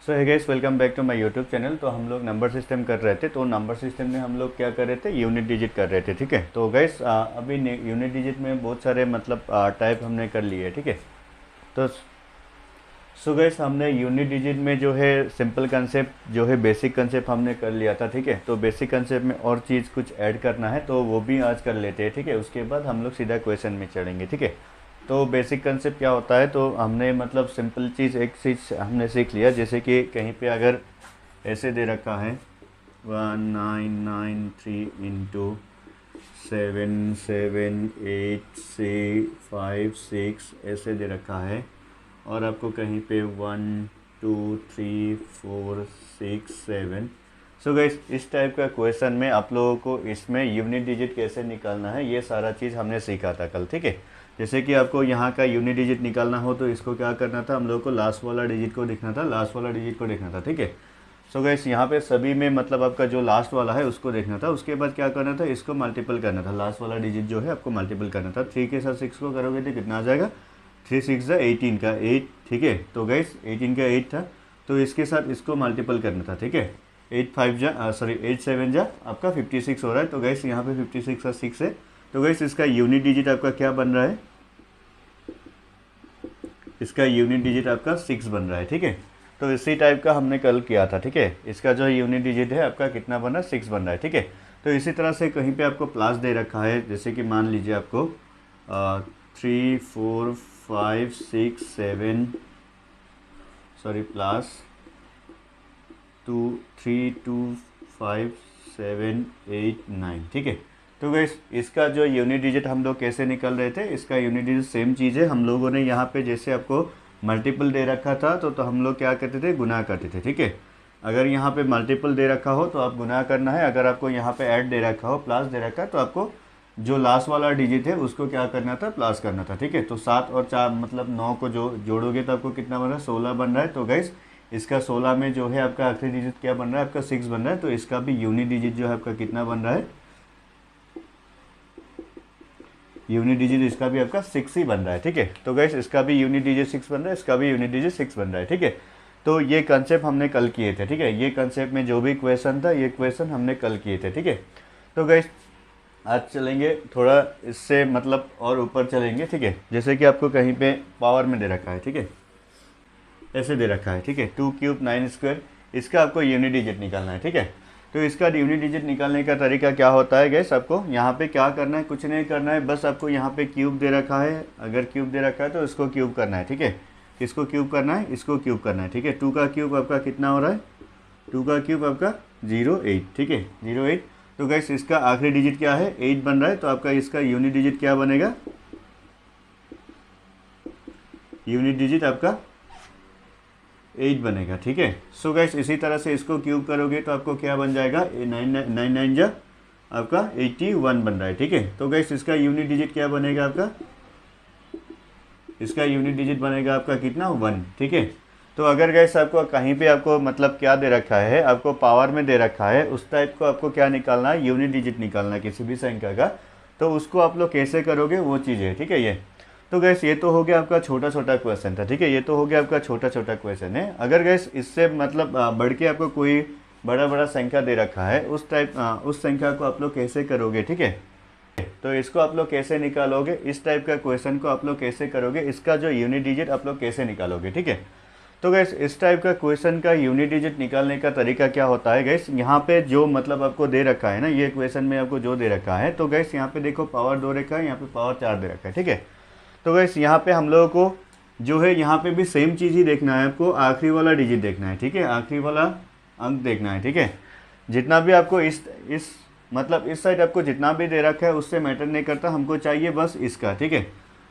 So hi guys, welcome back to my YouTube channel. तो हम लोग नंबर सिस्टम कर रहे थे। तो नंबर सिस्टम में हम लोग क्या कर रहे थे, यूनिट डिजिट कर रहे थे। ठीक है, तो गाइस अभी यूनिट डिजिट में बहुत सारे मतलब टाइप हमने कर लिए। ठीक है, तो सो गाइस हमने यूनिट डिजिट में जो है सिंपल कंसेप्ट जो है बेसिक कंसेप्ट हमने कर लिया था। ठीक है, तो बेसिक कंसेप्ट में और चीज़ कुछ ऐड करना है तो वो भी आज कर लेते हैं। ठीक है, उसके बाद हम लोग सीधा क्वेश्चन में चढ़ेंगे। ठीक है, तो बेसिक कंसेप्ट क्या होता है, तो हमने मतलब सिंपल चीज़ एक चीज़ हमने सीख लिया। जैसे कि कहीं पे अगर ऐसे दे रखा है 1993 इंटू 778 ऐसे दे रखा है, और आपको कहीं पे 1 2 3 4 6 7। सो गाइस इस टाइप का क्वेश्चन में आप लोगों को इसमें यूनिट डिजिट कैसे निकालना है ये सारा चीज़ हमने सीखा था कल। ठीक है, जैसे कि आपको यहाँ का यूनिट डिजिट निकालना हो तो इसको क्या करना था, हम लोगों को लास्ट वाला डिजिट को देखना था, लास्ट वाला डिजिट को देखना था। ठीक है, सो गाइस यहाँ पे सभी में मतलब आपका जो लास्ट वाला है उसको देखना था। उसके बाद क्या करना था, इसको मल्टीपल करना था, लास्ट वाला डिजिट जो है आपको मल्टीपल करना था। 3 के साथ 6 को करोगे तो कितना आ जाएगा, 3 6 18 का 8। ठीक है, तो गाइस 18 का 8 था, तो इसके साथ इसको मल्टीपल करना था। ठीक है, 8 7 जा आपका 56 हो रहा है। तो गाइस यहाँ पे 56 का 6 है, तो गाइस इसका यूनिट डिजिट आपका क्या बन रहा है, इसका यूनिट डिजिट आपका 6 बन रहा है। ठीक है, तो इसी टाइप का हमने कल किया था। ठीक है, इसका जो यूनिट डिजिट है आपका कितना बन रहा है, 6 बन रहा है। ठीक है, तो इसी तरह से कहीं पे आपको प्लस दे रखा है, जैसे कि मान लीजिए आपको 3 4 5 6 7 प्लस 2 3 2 5 7 8 9। ठीक है, तो गाइस इसका जो यूनिट डिजिट हम लोग कैसे निकल रहे थे, इसका यूनिट डिजिट सेम चीज़ है। हम लोगों ने यहाँ पे जैसे आपको मल्टीपल दे रखा था तो हम लोग क्या करते थे, गुना करते थे। ठीक है, अगर यहाँ पे मल्टीपल दे रखा हो तो आप गुना करना है, अगर आपको यहाँ पे ऐड दे रखा हो, प्लस दे रखा है, तो आपको जो लास्ट वाला डिजिट है उसको क्या करना था, प्लस करना था। ठीक है, तो 7 और 4 मतलब 9 को जो जोड़ोगे तो आपको कितना बन रहा है, 16 बन रहा है। तो गाइस इसका 16 में जो है आपका आखिरी डिजिट क्या बन रहा है, आपका 6 बन रहा है। तो इसका भी यूनिट डिजिट जो है आपका कितना बन रहा है, यूनिट डिजिट इसका भी आपका 6 ही बन रहा है। ठीक है, तो गाइस इसका भी यूनिट डिजिट 6 बन रहा है, इसका भी यूनिट डिजिट 6 बन रहा है। ठीक है, तो ये कंसेप्ट हमने कल किए थे। ठीक है, ये कंसेप्ट में जो भी क्वेश्चन था ये क्वेश्चन हमने कल किए थे। ठीक है, तो गाइस आज चलेंगे थोड़ा इससे मतलब और ऊपर चलेंगे। ठीक है, जैसे कि आपको कहीं पे पावर में दे रखा है। ठीक है, ऐसे दे रखा है। ठीक है, 2 क्यूब 9 स्क्वायर, इसका आपको यूनिट डिजिट निकालना है। ठीक है, तो इसका यूनिट डिजिट निकालने का तरीका क्या होता है गैस, आपको यहाँ पे क्या करना है, कुछ नहीं करना है, बस आपको यहाँ पे क्यूब दे रखा है, अगर क्यूब दे रखा है तो इसको क्यूब करना है। ठीक है, इसको क्यूब करना है, इसको क्यूब करना है। ठीक है, 2 का क्यूब आपका कितना हो रहा है, 2 का क्यूब आपका 08। ठीक है, 08। तो गैस इसका आखिरी डिजिट क्या है, 8 बन रहा है, तो आपका इसका यूनिट डिजिट क्या बनेगा, यूनिट डिजिट आपका 8 बनेगा। ठीक है, सो गाइस इसी तरह से इसको क्यूब करोगे तो आपको क्या बन जाएगा, 9 जा आपका 81 बन रहा है। ठीक है, तो गाइस इसका यूनिट डिजिट क्या बनेगा आपका, इसका यूनिट डिजिट बनेगा आपका कितना, 1। ठीक है, तो अगर गाइस आपको कहीं पे आपको मतलब क्या दे रखा है, आपको पावर में दे रखा है, उस टाइप को आपको क्या निकालना है, यूनिट डिजिट निकालना है किसी भी संख्या का, तो उसको आप लोग कैसे करोगे वो चीज़ है। ठीक है, ये तो गैस ये तो हो गया आपका छोटा छोटा क्वेश्चन था। ठीक है, ये तो हो गया आपका छोटा छोटा क्वेश्चन है। अगर गैस इससे मतलब बढ़ के आपको कोई बड़ा बड़ा संख्या दे रखा है, उस टाइप उस संख्या को आप लोग कैसे करोगे। ठीक है, तो इसको आप लोग कैसे निकालोगे, इस टाइप का क्वेश्चन को आप लोग कैसे करोगे, इसका जो यूनिट डिजिट आप लोग कैसे निकालोगे। ठीक है, तो गैस इस टाइप का क्वेश्चन का यूनिट डिजिट निकालने का तरीका क्या होता है गैस, यहाँ पे जो मतलब आपको दे रखा है ना, ये क्वेश्चन में आपको जो दे रखा है, तो गैस यहाँ पे देखो पावर 2 रखा है, यहाँ पे पावर 4 दे रखा है। ठीक है, तो गैस यहाँ पे हम लोगों को जो है यहाँ पे भी सेम चीज़ ही देखना है, आपको आखिरी वाला डिजिट देखना है। ठीक है, आखिरी वाला अंक देखना है। ठीक है, जितना भी आपको इस मतलब इस साइड आपको जितना भी दे रखा है उससे मैटर नहीं करता, हमको चाहिए बस इसका। ठीक है,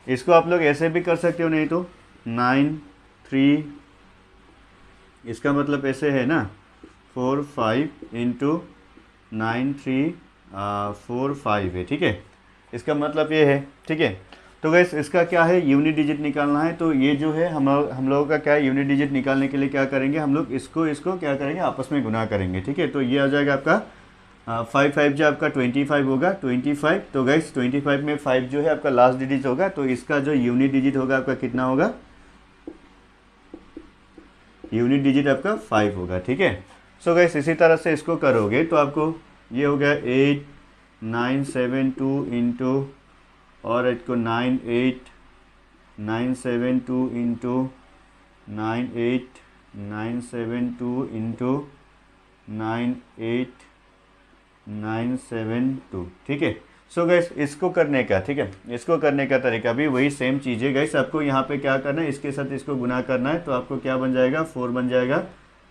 इसको आप लोग ऐसे भी कर सकते हो, नहीं तो 9 3, इसका मतलब ऐसे है ना 4 5 इंटू 9 3 4 5 है। ठीक है, इसका मतलब ये है। ठीक है, तो गैस इसका क्या है, यूनिट डिजिट निकालना है। तो ये जो है हम लोगों का क्या है, यूनिट डिजिट निकालने के लिए क्या करेंगे, हम लोग इसको क्या करेंगे, आपस में गुना करेंगे। ठीक है, तो ये आ जाएगा आपका 5 5 जो आपका 25 होगा, 25। तो गैस 25 में 5 जो है आपका लास्ट डिजिट होगा, तो इसका जो यूनिट डिजिट होगा आपका कितना होगा, यूनिट डिजिट आपका 5 होगा, ठीक है। सो गाइस इसी तरह से इसको करोगे तो आपको ये हो गया 8972 इंटू और इसको 98972 इंटू 98972 इंटू 98972, ठीक है। सो गैस इसको करने का, ठीक है, इसको करने का तरीका भी वही सेम चीज़ है गैस। आपको यहाँ पे क्या करना है, इसके साथ इसको गुना करना है तो आपको क्या बन जाएगा 4 बन जाएगा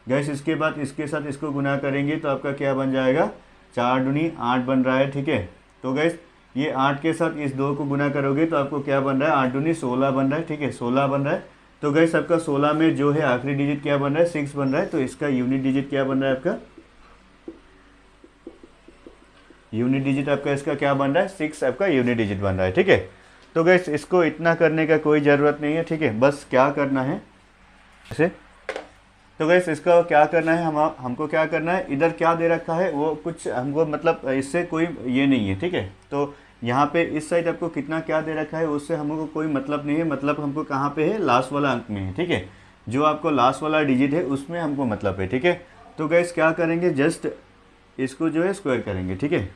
गैस। इसके बाद इसके साथ इसको गुना करेंगे तो आपका क्या बन जाएगा 4 दूनी 8 बन रहा है, ठीक है। तो गैस ये 8 के साथ इस 2 को गुना करोगे तो आपको क्या बन रहा है 8 दूनी 16 बन रहा है, ठीक है, 16 बन रहा है। तो गैस आपका 16 में जो है आखिरी डिजिट क्या बन रहा है 6 बन रहा है, तो इसका यूनिट डिजिट क्या बन रहा है आपका, यूनिट डिजिट आपका इसका क्या बन रहा है 6 आपका यूनिट डिजिट बन रहा है, ठीक है। तो गैस इसको इतना करने का कोई ज़रूरत नहीं है, ठीक है। बस क्या करना है ऐसे, तो गैस इसका क्या करना है, हमको क्या करना है, इधर क्या दे रखा है वो कुछ हमको मतलब इससे कोई ये नहीं है, ठीक है। तो यहाँ पे इस साइड आपको कितना क्या दे रखा है उससे हमको कोई मतलब नहीं है, मतलब हमको कहाँ पे है लास्ट वाला अंक में है, ठीक है। जो आपको लास्ट वाला डिजिट है उसमें हमको मतलब है, ठीक है। तो गैस क्या करेंगे, जस्ट इसको जो है स्क्वायर करेंगे, ठीक है।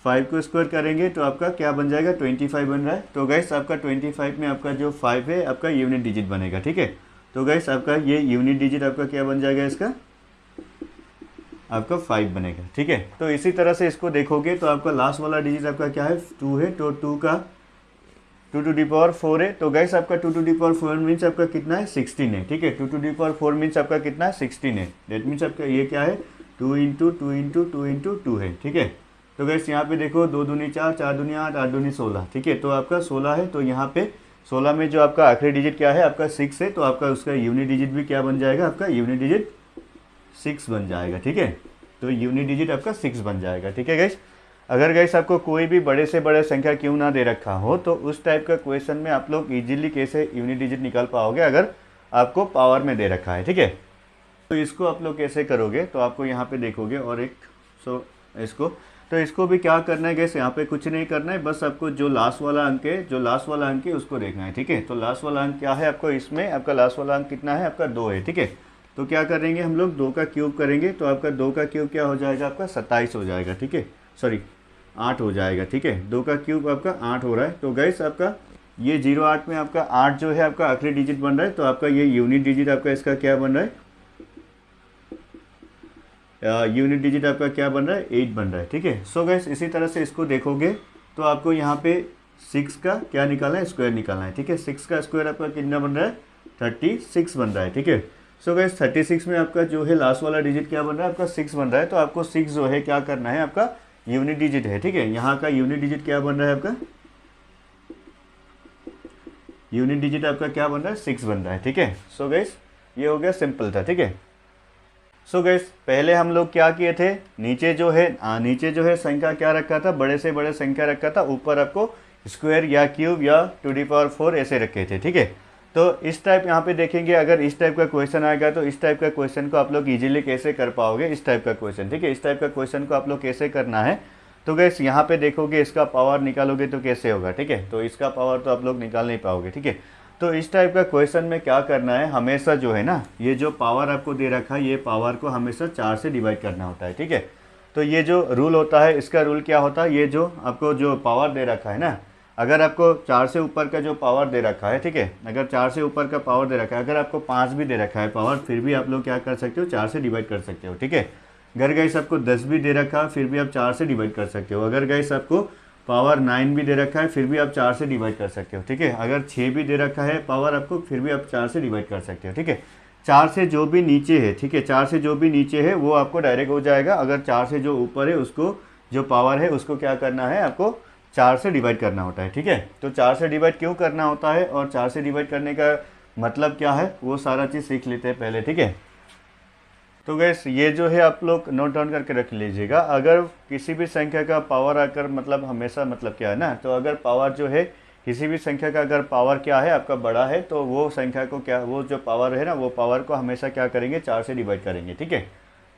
5 को स्क्वायर करेंगे तो आपका क्या बन जाएगा 25 बन रहा है। तो गैस आपका 25 में आपका जो 5 है आपका यूनिट डिजिट बनेगा, ठीक है। तो गैस आपका ये यूनिट डिजिट आपका क्या बन जाएगा, इसका आपका 5 बनेगा, ठीक है। तो इसी तरह से इसको देखोगे तो आपका लास्ट वाला डिजिट आपका क्या है 2 है, तो 2 का 2 टू दी पावर 4 है। तो गैस आपका 2 टू दी पावर 4 मीन्स आपका कितना है 16 है, ठीक है। 2 टू दी पावर 4 मीन्स आपका कितना है 16 है। डेट मीन्स आपका ये क्या है 2 इंटू 2 इंटू 2 इंटू 2 है, ठीक है। तो गैस यहाँ पे देखो 2 दूनी 4, 4 दूनी 8, 8 दूनी 16, ठीक है। तो आपका 16 है, तो यहाँ पे 16 में जो आपका आखिरी डिजिट क्या है आपका 6 है, तो आपका उसका यूनिट डिजिट भी क्या बन जाएगा, आपका यूनिट डिजिट 6 बन जाएगा, ठीक है। तो यूनिट डिजिट आपका 6 बन जाएगा, ठीक है गैस। अगर गैस आपको कोई भी बड़े से बड़े संख्या क्यों ना दे रखा हो तो उस टाइप का क्वेश्चन में आप लोग इजीली कैसे यूनिट डिजिट निकाल पाओगे अगर आपको पावर में दे रखा है, ठीक है। तो इसको आप लोग कैसे करोगे, तो आपको यहाँ पे देखोगे और एक इसको भी क्या करना है गैस, यहाँ पे कुछ नहीं करना है, बस आपको जो लास्ट वाला अंक है उसको देखना है, ठीक है। तो लास्ट वाला अंक क्या है आपको, इसमें आपका लास्ट वाला अंक कितना है आपका 2 है, ठीक है। तो क्या करेंगे हम लोग 2 का क्यूब करेंगे तो आपका 2 का क्यूब क्या हो जाएगा आपका 27 हो जाएगा, ठीक है, सॉरी 8 हो जाएगा, ठीक है। 2 का क्यूब आपका 8 हो रहा है। तो गैस आपका ये 08 में आपका 8 जो है आपका आखिरी डिजिट बन रहा है, तो आपका ये यूनिट डिजिट आपका इसका क्या बन रहा है, यूनिट डिजिट आपका क्या बन रहा है 8 बन रहा है, ठीक है। सो गैस इसी तरह से इसको देखोगे तो आपको यहाँ पे 6 का क्या निकालना है, स्क्वायर निकालना है, ठीक है। 6 का स्क्वायर आपका कितना बन रहा है 36 बन रहा है, ठीक है। सो गैस 36 में आपका जो है लास्ट वाला डिजिट क्या बन रहा है आपका 6 बन रहा है। तो आपको 6 जो है क्या करना है आपका यूनिट डिजिट है, ठीक है। यहाँ का यूनिट डिजिट क्या बन रहा है आपका, यूनिट डिजिट आपका क्या बन रहा है 6 बन रहा है, ठीक है। सो गैस ये हो गया सिंपल था, ठीक है। सो गैस पहले हम लोग क्या किए थे, नीचे जो है संख्या क्या रखा था, बड़े से बड़े संख्या रखा था, ऊपर आपको स्क्वायर या क्यूब या 2 टू दी पावर 4 ऐसे रखे थे, ठीक है। तो इस टाइप यहाँ पे देखेंगे, अगर इस टाइप का क्वेश्चन आएगा तो इस टाइप का क्वेश्चन को आप लोग इजीली कैसे कर पाओगे, इस टाइप का क्वेश्चन, ठीक है। इस टाइप का क्वेश्चन को आप लोग कैसे करना है, तो गैस यहाँ पे देखोगे इसका पावर निकालोगे तो कैसे होगा, ठीक है। तो इसका पावर तो आप लोग निकाल नहीं पाओगे, ठीक है। तो इस टाइप का क्वेश्चन में क्या करना है, हमेशा जो है ना ये जो पावर आपको दे रखा है ये पावर को हमेशा 4 से डिवाइड करना होता है, ठीक है। तो ये जो रूल होता है इसका रूल क्या होता है, ये जो आपको जो पावर दे रखा है ना, अगर आपको 4 से ऊपर का जो पावर दे रखा है, ठीक है, अगर 4 से ऊपर का पावर दे रखा है, अगर आपको 5 भी दे रखा है पावर, फिर भी आप लोग क्या कर सकते हो 4 से डिवाइड कर सकते हो, ठीक है। अगर गैस आपको 10 भी दे रखा है फिर भी आप 4 से डिवाइड कर सकते हो। अगर गैस आपको पावर 9 भी दे रखा है फिर भी आप 4 से डिवाइड कर सकते हो, ठीक है। अगर 6 भी दे रखा है पावर आपको, फिर भी आप 4 से डिवाइड कर सकते हो, ठीक है। 4 से जो भी नीचे है, ठीक है, 4 से जो भी नीचे है वो आपको डायरेक्ट हो जाएगा। अगर 4 से जो ऊपर है उसको जो पावर है उसको क्या करना है, आपको 4 से डिवाइड करना होता है, ठीक है। तो 4 से डिवाइड क्यों करना होता है और 4 से डिवाइड करने का मतलब क्या है वो सारा चीज़ सीख लेते हैं पहले, ठीक है। तो गैस ये जो है आप लोग नोट डाउन करके रख लीजिएगा। अगर किसी भी संख्या का पावर आकर मतलब हमेशा मतलब क्या है ना, तो अगर पावर जो है किसी भी संख्या का अगर पावर क्या है आपका बड़ा है तो वो संख्या को क्या, वो जो पावर है ना वो पावर को हमेशा क्या करेंगे 4 से डिवाइड करेंगे, ठीक है।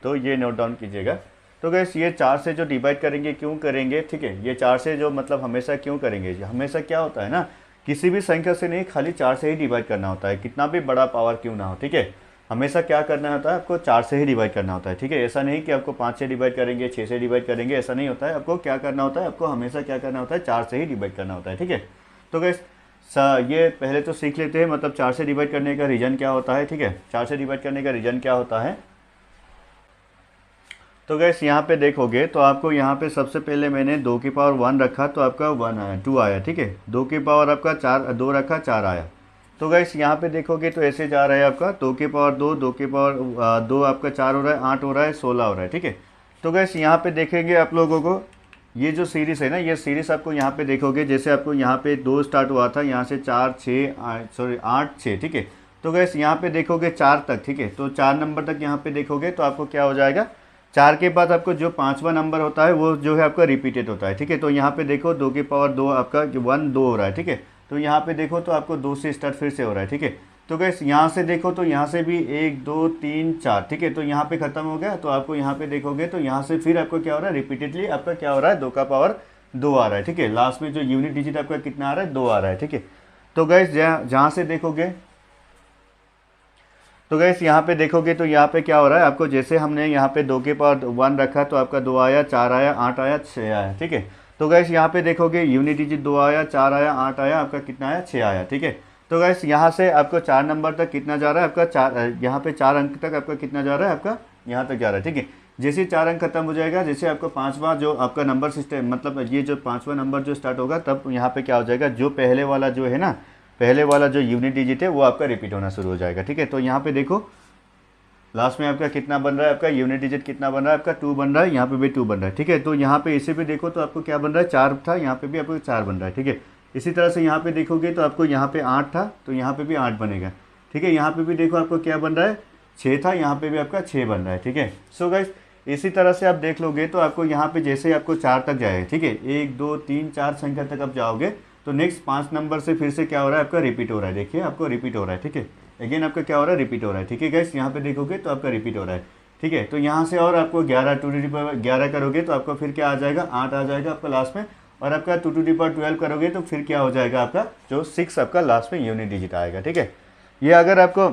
तो ये नोट डाउन कीजिएगा। तो गैस ये 4 से जो डिवाइड करेंगे क्यों करेंगे, ठीक है, ये 4 से जो मतलब हमेशा क्यों करेंगे, हमेशा क्या होता है ना किसी भी संख्या से नहीं खाली 4 से ही डिवाइड करना होता है, कितना भी बड़ा पावर क्यों ना हो, ठीक है। हमेशा क्या करना होता है, आपको 4 से ही डिवाइड करना होता है, ठीक है। ऐसा नहीं कि आपको 5 से डिवाइड करेंगे, 6 से डिवाइड करेंगे, ऐसा नहीं होता है। आपको क्या करना होता है, आपको हमेशा क्या करना होता है, 4 से ही डिवाइड करना होता है, ठीक है। तो गाइस ये पहले तो सीख लेते हैं, मतलब 4 से डिवाइड करने का रीजन क्या होता है, ठीक है। 4 से डिवाइड करने का रीजन क्या होता है। तो गैस यहाँ पे देखोगे तो आपको यहाँ पे सबसे पहले मैंने 2 की पावर 1 रखा तो आपका 1 आया, 2 आया, ठीक है। 2 की पावर आपका 2 रखा, 4 आया। तो गैस यहाँ पे देखोगे तो ऐसे जा रहा है आपका 2 की पावर 2, 2 की पावर 2 आपका 4 हो रहा है, 8 हो रहा है, 16 हो रहा है, ठीक है। तो गैस यहाँ पे देखेंगे आप लोगों को ये जो सीरीज़ है ना, ये सीरीज़ आपको यहाँ पे देखोगे, जैसे आपको यहाँ पे 2 स्टार्ट हुआ था, यहाँ से 4 6 8 6, ठीक है। तो गैस यहाँ पे देखोगे 4 तक, ठीक है। तो 4 नंबर तक यहाँ पे देखोगे तो आपको क्या हो जाएगा, 4 के बाद आपको जो 5वां नंबर होता है वो जो है आपका रिपीटेड होता है, ठीक है। तो यहाँ पे देखो 2 की पावर 2 आपका 1 2 हो रहा है, ठीक है। तो यहाँ पे देखो तो आपको 2 से स्टार्ट फिर से हो रहा है, ठीक है। तो गैस यहाँ से देखो तो यहाँ से भी 1 2 3 4, ठीक है। तो यहाँ पे खत्म हो गया। तो आपको यहाँ पे देखोगे तो यहाँ से फिर आपको क्या हो रहा है, रिपीटेडली आपका क्या हो रहा है, 2 का पावर 2 आ रहा है, ठीक है। लास्ट में जो यूनिट डिजिट आपका कितना आ रहा है, 2 आ रहा है, ठीक है। तो गैस जहाँ से देखोगे तो गैस यहाँ पे देखोगे तो यहाँ पे क्या हो रहा है, आपको जैसे हमने यहाँ पे 2 के पावर 1 रखा तो आपका 2 आया, 4 आया, 8 आया, 6 आया, ठीक है। तो गैस यहाँ पे देखोगे यूनिट डिजिट 2 आया, 4 आया, 8 आया, आपका कितना आया, 6 आया, ठीक है। तो गैस यहाँ से आपको 4 नंबर तक कितना जा रहा है आपका, 4 यहाँ पे 4 अंक तक आपका कितना जा रहा है, आपका यहाँ तक जा रहा है, ठीक है। जैसे 4 अंक खत्म हो जाएगा, जैसे आपको 5वां जो आपका नंबर सिस्टम, मतलब ये जो 5वां नंबर जो स्टार्ट होगा, तब यहाँ पे क्या हो जाएगा, जो पहले वाला जो है ना, पहले वाला जो यूनिट डिजिट है वो आपका रिपीट होना शुरू हो जाएगा, ठीक है। तो यहाँ पे देखो लास्ट में आपका कितना बन रहा है, आपका यूनिट डिजिट कितना बन रहा है, आपका 2 बन रहा है, यहाँ पे भी 2 बन रहा है, ठीक है। तो यहाँ पे इसे भी देखो तो आपको क्या बन रहा है, 4 था, यहाँ पे भी आपको 4 बन रहा है, ठीक है। इसी तरह से यहाँ पे देखोगे तो आपको यहाँ पे 8 था, तो यहाँ पे भी 8 बनेगा, ठीक है। यहाँ पे भी देखो आपको क्या बन रहा है, 6 था, यहाँ पे भी आपका 6 बन रहा है, ठीक है। सो गाइस इसी तरह से आप देख लोगे तो आपको यहाँ पे जैसे आपको 4 तक जाएगा, ठीक है, 1 2 3 4 संख्या तक आप जाओगे तो नेक्स्ट 5 नंबर से फिर से क्या हो रहा है, आपका रिपीट हो रहा है, देखिए आपको रिपीट हो रहा है, ठीक है। अगेन आपका क्या हो रहा है, रिपीट हो रहा है, ठीक है गाइस। यहाँ पे देखोगे तो आपका रिपीट हो रहा है, ठीक है। तो यहाँ से और आपको 11 2 टू दी पावर 11 करोगे तो आपको फिर क्या आ जाएगा, 8 आ जाएगा आपका लास्ट में। और आपका 2 टू दी पावर 12 करोगे तो फिर क्या हो जाएगा, आपका जो 6 आपका लास्ट में यूनिट डिजिट आएगा, ठीक है। ये अगर आपको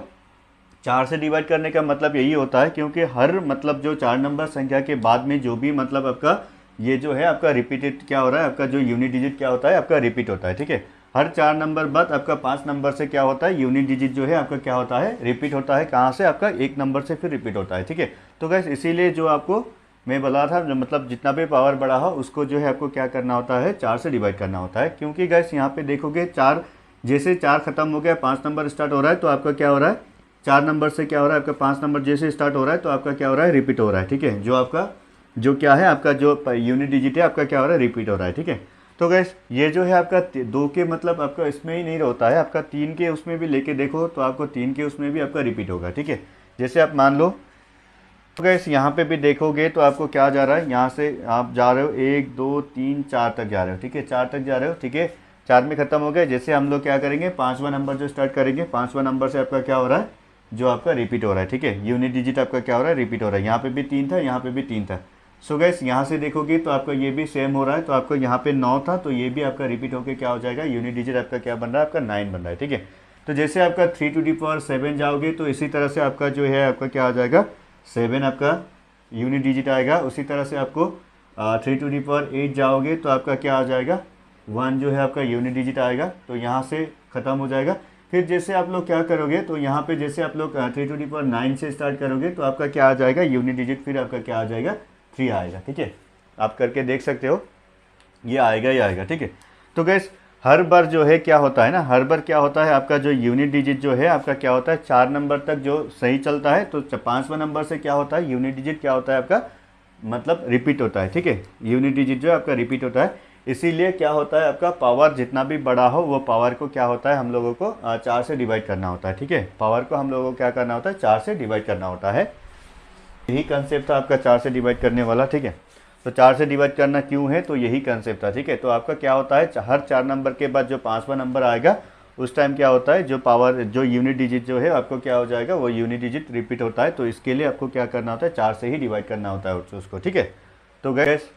4 से डिवाइड करने का मतलब यही होता है, क्योंकि हर मतलब जो 4 नंबर संख्या के बाद में जो भी मतलब आपका ये जो है आपका रिपीटेड क्या हो रहा है, आपका जो यूनिट डिजिट क्या होता है, आपका रिपीट होता है, ठीक है। हर 4 नंबर बाद आपका 5 नंबर से क्या होता है, यूनिट डिजिट जो है आपका क्या होता है, रिपीट होता है। कहाँ से, आपका 1 नंबर से फिर रिपीट होता है, ठीक है। तो गैस इसीलिए जो आपको मैं बोला था, जो मतलब जितना भी पावर बढ़ा हो उसको जो है आपको क्या करना होता है, 4 से डिवाइड करना होता है। क्योंकि गैस यहाँ पे देखोगे 4 जैसे 4 खत्म हो गया, 5 नंबर स्टार्ट हो रहा है, तो आपका क्या हो रहा है, 4 नंबर से क्या हो रहा है, आपका 5 नंबर जैसे स्टार्ट हो रहा है तो आपका क्या हो रहा है, रिपीट हो रहा है, ठीक है। जो आपका जो क्या है, आपका जो यूनिट डिजिट है आपका क्या हो रहा है, रिपीट हो रहा है, ठीक है। तो गैस ये जो है आपका 2 के मतलब आपका इसमें ही नहीं होता है, आपका 3 के उसमें भी लेके देखो तो आपको 3 के उसमें भी आपका रिपीट होगा, ठीक है। जैसे आप मान लो तो गैस यहाँ पे भी देखोगे तो आपको क्या जा रहा है, यहाँ से आप जा रहे हो 1 2 3 4 तक जा रहे हो, ठीक है, 4 तक जा रहे हो, ठीक है। 4 में ख़त्म हो गया। जैसे हम लोग क्या करेंगे, 5वां नंबर जो स्टार्ट करेंगे, 5वां नंबर से आपका क्या हो रहा है, जो आपका रिपीट हो रहा है, ठीक है। यूनिट डिजिट आपका क्या हो रहा है, रिपीट हो रहा है। यहाँ पे भी 3 था, यहाँ पे भी 3 था। सो गैस यहाँ से देखोगे तो आपका ये भी सेम हो रहा है, तो आपको यहाँ पे 9 था तो ये भी आपका रिपीट होकर क्या हो जाएगा, यूनिट डिजिट आपका क्या बन रहा है, आपका 9 बन रहा है, ठीक है। तो जैसे आपका 3 टू दी पावर 7 जाओगे तो इसी तरह से आपका जो है आपका क्या आ जाएगा, 7 आपका यूनिट डिजिट आएगा। उसी तरह से आपको 3 टू दी पावर 8 जाओगे तो आपका क्या आ जाएगा, 1 जो है आपका यूनिट डिजिट आएगा, तो यहाँ से ख़त्म हो जाएगा। फिर जैसे आप लोग क्या करोगे तो यहाँ पे जैसे आप लोग 3 टू दी पावर 9 से स्टार्ट करोगे तो आपका क्या आ जाएगा, यूनिट डिजिट फिर आपका क्या आ जाएगा, 3 आएगा, ठीक है। आप करके देख सकते हो, ये आएगा ही आएगा, ठीक है। तो गैस हर बार जो है क्या होता है ना, हर बार क्या होता है, आपका जो यूनिट डिजिट जो है आपका क्या होता है, 4 नंबर तक जो सही चलता है, तो 5वां नंबर से क्या होता है, यूनिट डिजिट क्या होता है आपका, मतलब रिपीट होता है, ठीक है। यूनिट डिजिट जो है आपका रिपीट होता है। इसीलिए क्या होता है, आपका पावर जितना भी बड़ा हो वो पावर को क्या होता है, हम लोगों को 4 से डिवाइड करना होता है, ठीक है। पावर को हम लोगों को क्या करना होता है, 4 से डिवाइड करना होता है। यही कंसेप्ट था आपका 4 से डिवाइड करने वाला, ठीक है। तो 4 से डिवाइड करना क्यों है, तो यही कंसेप्ट था, ठीक है। तो आपका क्या होता है, हर 4 नंबर के बाद जो 5वां नंबर आएगा उस टाइम क्या होता है, जो पावर जो यूनिट डिजिट जो है आपको क्या हो जाएगा, वो यूनिट डिजिट रिपीट होता है। तो इसके लिए आपको क्या करना होता है, 4 से ही डिवाइड करना होता है उसको, ठीक है। तो गैस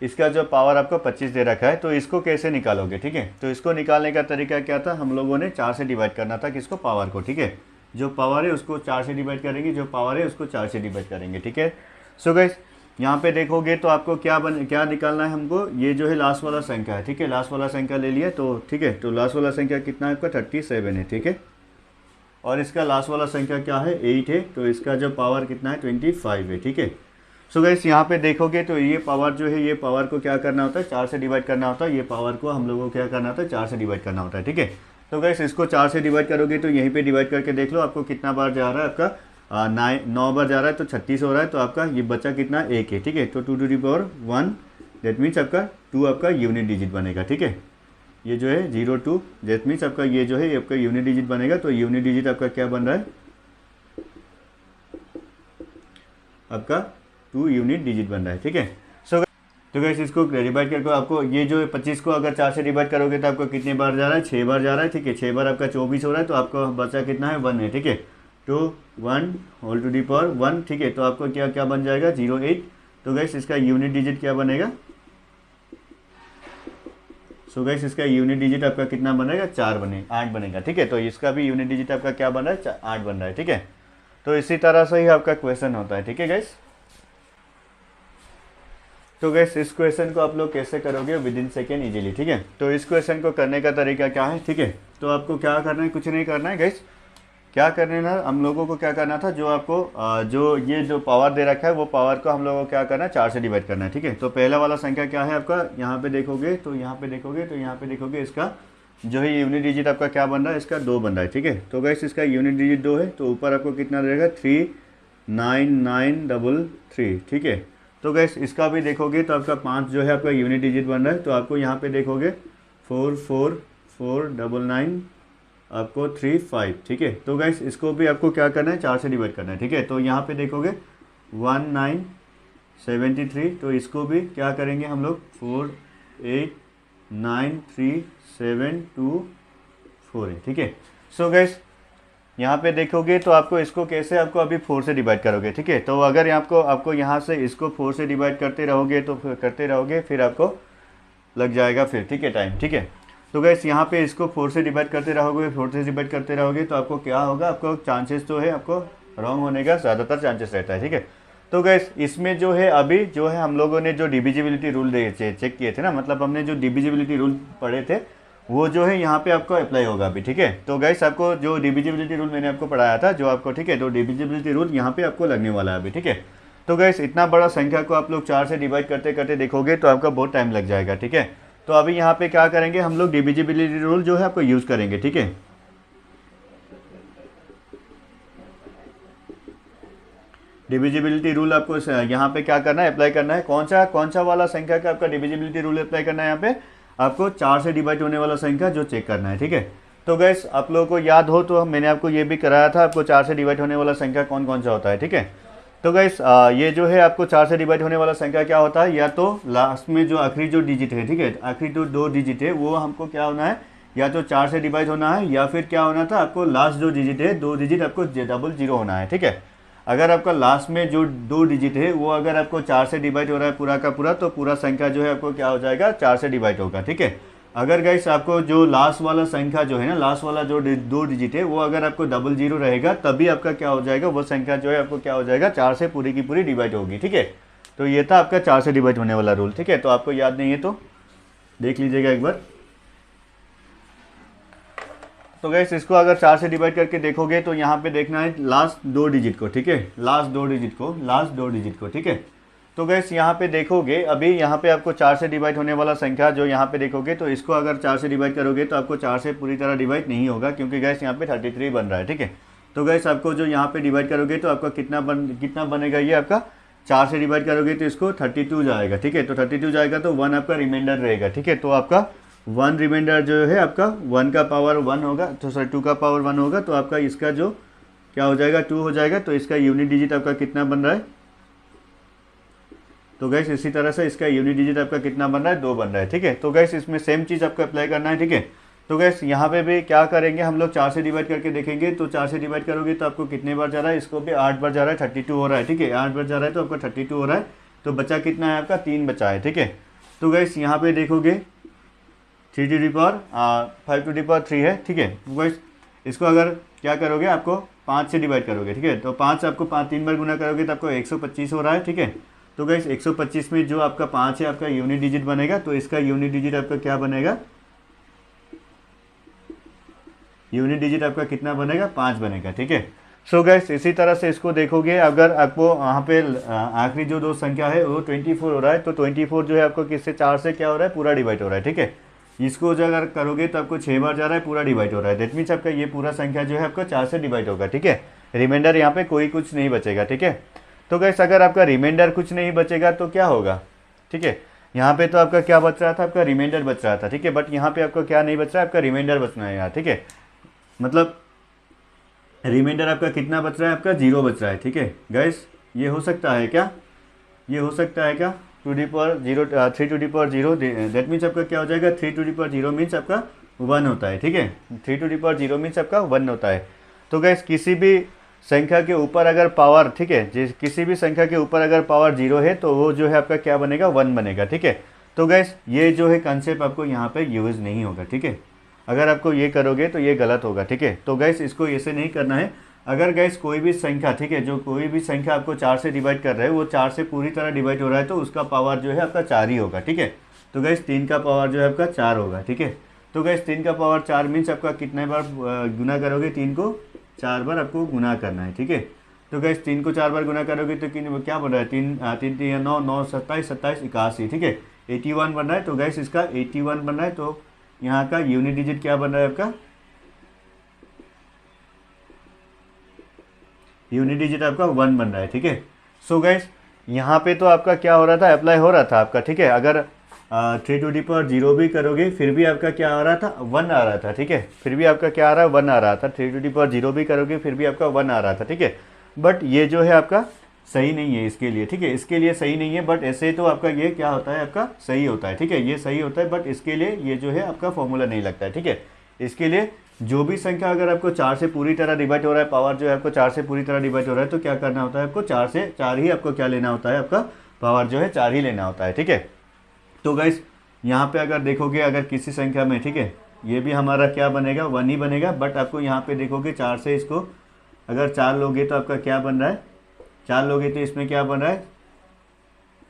इसका जो पावर आपको 25 दे रखा है, तो इसको कैसे निकालोगे, ठीक है। तो इसको निकालने का तरीका क्या था, हम लोगों ने 4 से डिवाइड करना था किसको, पावर को, ठीक है। जो पावर है उसको 4 से डिवाइड करेंगे, जो पावर है उसको 4 से डिवाइड करेंगे, ठीक है। सो गाइस यहाँ पे देखोगे तो आपको क्या निकालना है हमको, ये जो है लास्ट वाला संख्या है, ठीक है। लास्ट वाला संख्या ले लिया तो ठीक है, तो लास्ट वाला संख्या कितना है आपका 37 है, ठीक है। और इसका लास्ट वाला संख्या क्या है 8 है, तो इसका जो पावर कितना है 25 है, ठीक है। सो गाइस यहाँ पे देखोगे तो ये पावर जो है, ये पावर को क्या करना होता है 4 से डिवाइड करना होता है, ये पावर को हम लोगों को क्या करना होता है 4 से डिवाइड करना होता है, ठीक है। तो गाइस इसको 4 से डिवाइड करोगे तो यहीं पे डिवाइड करके देख लो आपको कितना बार जा रहा है, आपका 9 बार जा रहा है, तो 36 हो रहा है, तो आपका ये बचा कितना 1 है, ठीक है। तो 2 to the power 1 that means आपका 2 आपका यूनिट डिजिट बनेगा, ठीक है। ये जो है 02 दैट मीन्स आपका ये जो है ये आपका यूनिट डिजिट बनेगा। तो यूनिट डिजिट आपका क्या बन रहा है, आपका 2 यूनिट डिजिट बन रहा है, ठीक है। सो तो गाइस इसको डिवाइड करके आपको ये जो 25 को अगर 4 से डिवाइड करोगे तो आपको कितने बार जा रहा है 6 बार जा रहा है, ठीक है। 6 बार आपका 24 हो रहा है, तो आपको बचा कितना है 1 है, ठीक है। तो 1 होल टू दी पावर 1, ठीक है। तो आपको क्या क्या बन जाएगा 08। तो गाइस इसका यूनिट डिजिट क्या बनेगा, सो गाइस इसका यूनिट डिजिट आपका कितना बनेगा 8 बनेगा, ठीक है। तो इसका भी यूनिट डिजिट आपका क्या बन रहा है 8 बन रहा है, ठीक है। तो इसी तरह से ही आपका क्वेश्चन होता है, ठीक है गाइस। तो गैस इस क्वेश्चन को आप लोग कैसे करोगे विद इन सेकेंड इजीली, ठीक है। तो इस क्वेश्चन को करने का तरीका क्या है, ठीक है। तो आपको क्या करना है, कुछ नहीं करना है गैस, क्या करना है हम लोगों को क्या करना था, जो आपको जो ये जो पावर दे रखा है वो पावर को हम लोगों को क्या करना है 4 से डिवाइड करना है, ठीक है। तो पहला वाला संख्या क्या है आपका, यहाँ पे देखोगे तो यहाँ पे देखोगे इसका जो है यूनिट डिजिट आपका क्या बन रहा है, इसका 2 बन रहा है, ठीक है। तो गैस इसका यूनिट डिजिट 2 है, तो ऊपर आपको कितना रहेगा 39933, ठीक है। तो गैस इसका भी देखोगे तो आपका 5 जो है आपका यूनिट डिजिट बन रहा है, तो आपको यहाँ पे देखोगे 44499 आपको 35, ठीक है। तो गैस इसको भी आपको क्या करना है 4 से डिवाइड करना है, ठीक है। तो यहाँ पे देखोगे 1973, तो इसको भी क्या करेंगे हम लोग 4893724 है, ठीक है। सो गैस यहाँ पे देखोगे तो आपको इसको कैसे आपको अभी 4 से डिवाइड करोगे, ठीक है। तो अगर आपको यहाँ से इसको 4 से डिवाइड करते रहोगे तो फिर आपको लग जाएगा फिर, ठीक है, टाइम, ठीक है। तो गैस यहाँ पे इसको 4 से डिवाइड करते रहोगे तो आपको क्या होगा, आपको चांसेस जो है आपको रॉन्ग होने का ज़्यादातर चांसेस रहता है, ठीक है। तो गैस इसमें जो है अभी जो है हम लोगों ने जो डिविजिबिलिटी रूल चेक किए थे ना, मतलब हमने जो डिविजिबिलिटी रूल पढ़े थे वो जो है यहाँ पे आपको अप्लाई होगा अभी, ठीक है। तो गाइस आपको जो डिविजिबिलिटी रूल मैंने आपको पढ़ाया था जो आपको, ठीक है, तो डिविजिबिलिटी रूल यहाँ पे आपको लगने वाला है अभी, ठीक है। तो गाइस इतना बड़ा संख्या को आप लोग 4 से डिवाइड करते करते देखोगे तो आपका बहुत टाइम लग जाएगा, ठीक है। तो अभी यहाँ पे क्या करेंगे हम लोग डिविजिबिलिटी रूल जो है आपको यूज़ करेंगे, ठीक है। डिविजिबिलिटी रूल आपको यहाँ पे क्या करना है अप्लाई करना है, कौन सा वाला संख्या का आपका डिविजिबिलिटी रूल अप्लाई करना है, यहाँ पे आपको 4 से डिवाइड होने वाला संख्या जो चेक करना है, ठीक है। तो गैस आप लोगों को याद हो तो मैंने आपको ये भी कराया था, आपको 4 से डिवाइड होने वाला संख्या कौन कौन सा होता है, ठीक है। तो गैस ये जो है आपको 4 से डिवाइड होने वाला संख्या क्या होता है, या तो लास्ट में जो आखिरी जो डिजिट है, ठीक है, आखिरी जो 2 डिजिट है वो हमको क्या होना है, या तो 4 से डिवाइड होना है, या फिर क्या होना था आपको लास्ट जो डिजिट है 2 डिजिट आपको 00 होना है, ठीक है। अगर आपका लास्ट में जो 2 डिजिट है वो अगर आपको 4 से डिवाइड हो रहा है पूरा का पूरा, तो पूरा संख्या जो है आपको क्या हो जाएगा 4 से डिवाइड होगा, ठीक है। अगर गाइस आपको जो लास्ट वाला संख्या जो है ना, लास्ट वाला जो 2 डिजिट है वो अगर आपको 00 रहेगा तभी आपका क्या हो जाएगा, वो संख्या जो है आपको क्या हो जाएगा 4 से पूरी की पूरी डिवाइड होगी, ठीक है। तो ये था आपका 4 से डिवाइड होने वाला रूल, ठीक है। तो आपको याद नहीं है तो देख लीजिएगा एक बार। तो गैस इसको अगर 4 से डिवाइड करके देखोगे तो यहाँ पे देखना है लास्ट 2 डिजिट को, ठीक है, लास्ट दो डिजिट को, ठीक है। तो गैस यहाँ पे देखोगे अभी यहाँ पे आपको 4 से डिवाइड होने वाला संख्या जो यहाँ पे देखोगे तो इसको अगर 4 से डिवाइड करोगे तो आपको 4 से पूरी तरह डिवाइड नहीं होगा, क्योंकि गैस यहाँ पे 33 बन रहा है, ठीक है। तो गैस आपको जो यहाँ पे डिवाइड करोगे तो आपका कितना बनेगा, ये आपका 4 से डिवाइड करोगे तो इसको 32 जाएगा, ठीक है। तो 32 जाएगा तो 1 आपका रिमाइंडर रहेगा, ठीक है। तो आपका 1 रिमाइंडर जो है आपका 1 का पावर 1 होगा, तो सॉरी 2 का पावर 1 होगा, तो आपका इसका जो क्या हो जाएगा 2 हो जाएगा। तो इसका यूनिट डिजिट आपका कितना बन रहा है, तो गैस इसी तरह से इसका यूनिट डिजिट आपका कितना बन रहा है 2 बन रहा है, ठीक है। तो गैस इसमें सेम चीज़ आपको अप्लाई करना है, ठीक है। तो गैस यहाँ पे भी क्या करेंगे हम लोग 4 से डिवाइड करके देखेंगे। तो 4 से डिवाइड करोगे तो आपको कितने बार जा रहा है, इसको भी 8 बार जा रहा है, 32 हो रहा है, ठीक है। 8 बार जा रहा है तो आपका 32 हो रहा है, तो बचा कितना है आपका 3 बचा है, ठीक है। तो गैस यहाँ पे देखोगे 3 to the power 5 to the power 3 है, ठीक है। गैस इसको अगर क्या करोगे आपको 5 से डिवाइड करोगे, ठीक है, तो 5 आपको 3 बार गुना करोगे तो आपको 125 हो रहा है, ठीक है। तो गाइस 125 में जो आपका 5 है आपका यूनिट डिजिट बनेगा, तो इसका यूनिट डिजिट आपका क्या बनेगा, यूनिट डिजिट आपका कितना बनेगा, 5 बनेगा, ठीक है। सो गाइस इसी तरह से इसको देखोगे, अगर आपको वहाँ पे आखिरी जो दो संख्या है वो 24 हो रहा है, तो 24 जो है आपको किससे 4 से क्या हो रहा है, पूरा डिवाइड हो रहा है, ठीक है। इसको जो अगर करोगे तो आपको 6 बार जा रहा है, पूरा डिवाइड हो रहा है, दैट मीन्स आपका ये पूरा संख्या जो है आपका 4 से डिवाइड होगा, ठीक है। रिमाइंडर यहाँ पे कोई कुछ नहीं बचेगा, ठीक है। तो गाइस अगर आपका रिमाइंडर कुछ नहीं बचेगा तो क्या होगा, ठीक है। यहाँ पे तो आपका क्या बच रहा था, आपका रिमाइंडर बच रहा था, ठीक है, बट यहाँ पे आपको क्या नहीं बच रहा है, आपका रिमाइंडर बचना है यहाँ, ठीक है। मतलब रिमाइंडर आपका कितना बच रहा है, आपका 0 बच रहा है, ठीक है। गाइस ये हो सकता है क्या, ये हो सकता है क्या, 2 to the power 0 3 to the power 0, that means आपका क्या हो जाएगा, 3 टू दी पावर 0 मीन्स आपका 1 होता है, ठीक है। 3 टू दी पावर 0 मीन्स आपका 1 होता है। तो गाइस किसी भी संख्या के ऊपर अगर पावर, ठीक है, किसी भी संख्या के ऊपर अगर पावर 0 है तो वो जो है आपका क्या बनेगा, 1 बनेगा, ठीक है। तो गाइस ये जो है कंसेप्ट आपको यहाँ पे यूज़ नहीं होगा, ठीक है। अगर आपको ये करोगे तो ये गलत होगा, ठीक है। तो गाइस इसको ऐसे नहीं करना है। अगर गाइस कोई भी संख्या, ठीक है, जो कोई भी संख्या आपको 4 से डिवाइड कर रहा है वो 4 से पूरी तरह डिवाइड हो रहा है तो उसका पावर जो है आपका 4 ही होगा, ठीक है। तो गाइस 3 का पावर जो है आपका 4 होगा, ठीक है। तो गाइस 3 का पावर 4 मीन्स आपका कितने बार गुना करोगे, 3 को 4 बार आपको गुना करना है, ठीक है। तो गाइस 3 को 4 बार गुना करोगे तो क्या बन रहा है, 3 9 9 27 27 81, ठीक है, 81 बन रहा है। तो गाइस इसका 81 बन रहा है, तो यहाँ का यूनिट डिजिट क्या बन रहा है आपका, यूनिट डिजिट आपका 1 बन रहा है, ठीक है। सो गाइस यहाँ पे तो आपका क्या हो रहा था, अप्लाई हो रहा था आपका, ठीक है। अगर 3 टू दी पावर 0 भी करोगे फिर भी आपका क्या आ रहा था, 1 आ रहा था, ठीक है। फिर भी आपका क्या आ रहा है, 1 आ रहा था। 3 टू दी पावर 0 भी करोगे फिर भी आपका 1 आ रहा था, ठीक है। बट ये जो है आपका सही नहीं है इसके लिए, ठीक है, इसके लिए सही नहीं है। बट ऐसे तो आपका ये क्या होता है, आपका सही होता है, ठीक है, ये सही होता है। बट इसके लिए ये जो है आपका फॉर्मूला नहीं लगता है, ठीक है। इसके लिए जो भी संख्या अगर आपको 4 से पूरी तरह डिवाइड हो रहा है, पावर जो है आपको 4 से पूरी तरह डिवाइड हो रहा है, तो क्या करना होता है आपको, 4 से 4 ही आपको क्या लेना होता है, आपका पावर जो है 4 ही लेना होता है, ठीक है। तो गाइस यहाँ पे अगर देखोगे, अगर किसी संख्या में, ठीक है, ये भी हमारा क्या बनेगा, 1 ही बनेगा। बट आपको यहाँ पे देखोगे 4 से इसको अगर 4 लोगे तो आपका क्या बन रहा है, 4 लोगे तो इसमें क्या बन रहा है,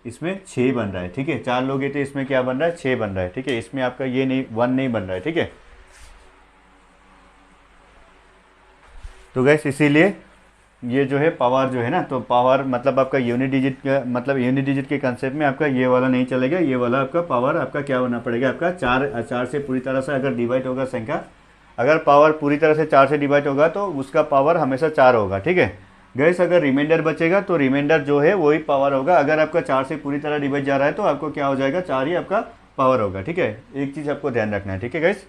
इसमें 6 बन रहा है, ठीक है। 4 लोगे तो इसमें क्या बन रहा है, 6 बन रहा है, ठीक है। इसमें आपका ये नहीं 1 नहीं बन रहा है, ठीक है। तो गैस इसीलिए ये जो है पावर जो है ना, तो पावर मतलब आपका यूनिट डिजिट का मतलब यूनिट डिजिट के कंसेप्ट में आपका ये वाला नहीं चलेगा। ये वाला आपका पावर आपका क्या होना पड़ेगा, आपका 4 से पूरी तरह से अगर डिवाइड होगा संख्या, अगर पावर पूरी तरह से 4 से डिवाइड होगा तो उसका पावर हमेशा 4 होगा, ठीक है। गैस अगर रिमाइंडर बचेगा तो रिमाइंडर जो है वही पावर होगा। अगर आपका 4 से पूरी तरह डिवाइड जा रहा है तो आपको क्या हो जाएगा, 4 ही आपका पावर होगा, ठीक है। एक चीज़ आपको ध्यान रखना है, ठीक है गैस।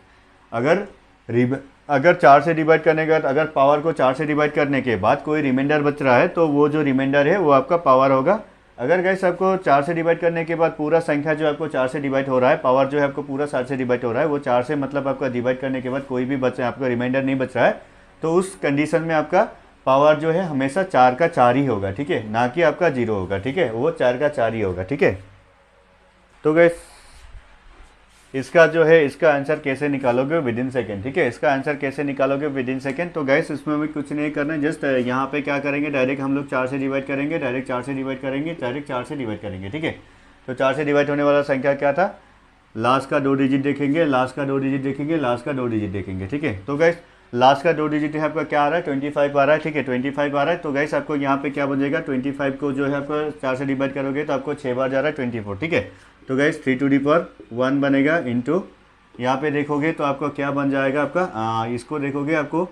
अगर 4 से डिवाइड करने के बाद, अगर पावर को 4 से डिवाइड करने के बाद कोई रिमाइंडर बच रहा है तो वो जो रिमाइंडर है वो आपका पावर होगा। अगर गैस आपको 4 से डिवाइड करने के बाद पूरा संख्या जो आपको 4 से डिवाइड हो रहा है, पावर जो है आपको पूरा 4 से डिवाइड हो रहा है, वो 4 से मतलब आपका डिवाइड करने के बाद कोई भी बचा आपका रिमाइंडर नहीं बच रहा है, तो उस कंडीशन में आपका पावर जो है हमेशा 4 का 4 ही होगा, ठीक है, ना कि आपका 0 होगा, ठीक है, वो 4 का 4 ही होगा, ठीक है। तो गैस इसका जो है इसका आंसर कैसे निकालोगे विद इन सेकेंड, ठीक है। इसका आंसर कैसे निकालोगे विद इन सेकेंड, तो गैस इसमें भी कुछ नहीं करना है, जस्ट यहाँ पे क्या करेंगे, डायरेक्ट हम लोग 4 से डिवाइड करेंगे, डायरेक्ट 4 से डिवाइड करेंगे, डायरेक्ट 4 से डिवाइड करेंगे, ठीक है। तो 4 से डिवाइड होने वाला संख्या क्या था, लास्ट का 2 डिजिट देखेंगे, लास्ट का 2 डिजिट देखेंगे, लास्ट का 2 डिजिट देखेंगे, ठीक है। तो गैस लास्ट का 2 डिजिट है आपका क्या आ रहा है, 25 आ रहा है, ठीक है, 25 आ रहा है। तो गैस आपको यहाँ पे क्या बन जाएगा, 25 को जो है आपको 4 से डिवाइड करोगे तो आपको 6 बार जा रहा है 24, ठीक है। तो गैस 3 टू दी पावर 1 बनेगा इंटू यहाँ पे देखोगे तो आपका क्या बन जाएगा, आपका इसको देखोगे आपको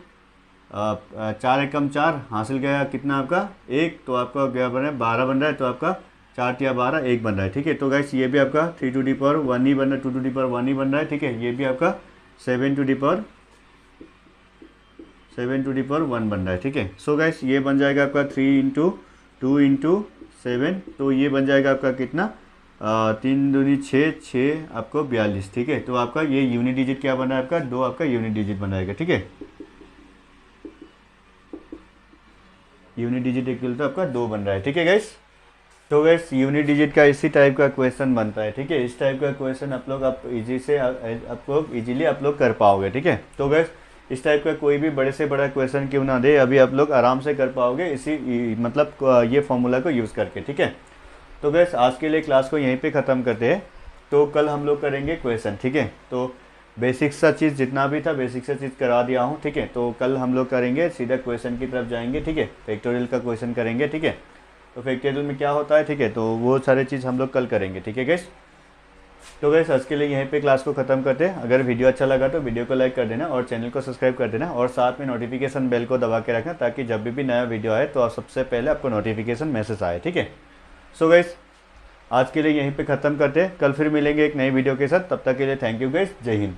4 एकम 4 हासिल गया कितना आपका 1, तो आपका क्या बन रहा है 12 बन रहा है, तो आपका 4 या 12 1 बन रहा है, ठीक है। तो गैस ये भी आपका 3 टू दी पावर 1 ही बन रहा है, 2 टू दी पावर 1 ही बन रहा है, ठीक है। ये भी आपका 7 टू दी पावर 1 बन रहा है, ठीक है। सो गैस ये बन जाएगा आपका 3 इंटू 2 इंटू 7, तो ये बन जाएगा आपका कितना 3 दूनी 6 6 आपको 42, ठीक है। तो आपका ये यूनिट डिजिट क्या बना है, आपका 2 आपका यूनिट डिजिट बनाएगा, ठीक है। यूनिट डिजिट इक्वल तो आपका 2 बन रहा है, ठीक है गैस। तो गैस यूनिट डिजिट का इसी टाइप का क्वेश्चन बनता है, ठीक है। इस टाइप का क्वेश्चन आप लोग आप इजीली आप लोग कर पाओगे, ठीक है। तो गैस इस टाइप का कोई भी बड़े से बड़ा क्वेश्चन क्यों ना दे, अभी आप लोग आराम से कर पाओगे इसी मतलब ये फॉर्मूला को यूज़ करके, ठीक है। तो गैस आज के लिए क्लास को यहीं पे ख़त्म करते हैं, तो कल हम लोग करेंगे क्वेश्चन, ठीक है। तो बेसिक सा चीज़ जितना भी था बेसिक सा चीज़ करा दिया हूँ, ठीक है। तो कल हम लोग करेंगे सीधा क्वेश्चन की तरफ जाएंगे, ठीक है। फैक्टोरियल का क्वेश्चन करेंगे, ठीक है। तो फैक्टोरियल में क्या होता है, ठीक है, तो वो सारे चीज़ हम लोग कल करेंगे, ठीक है गैस। तो गैस आज के लिए यहीं पे क्लास को ख़त्म करते हैं। अगर वीडियो अच्छा लगा तो वीडियो को लाइक कर देना और चैनल को सब्सक्राइब कर देना और साथ में नोटिफिकेशन बेल को दबा के रखना, ताकि जब भी नया वीडियो आए तो आप सबसे पहले आपको नोटिफिकेशन मैसेज आए, ठीक है। सो गैस आज के लिए यहीं पे ख़त्म करते हैं, कल फिर मिलेंगे एक नई वीडियो के साथ। तब तक के लिए थैंक यू गैस, जय हिंद।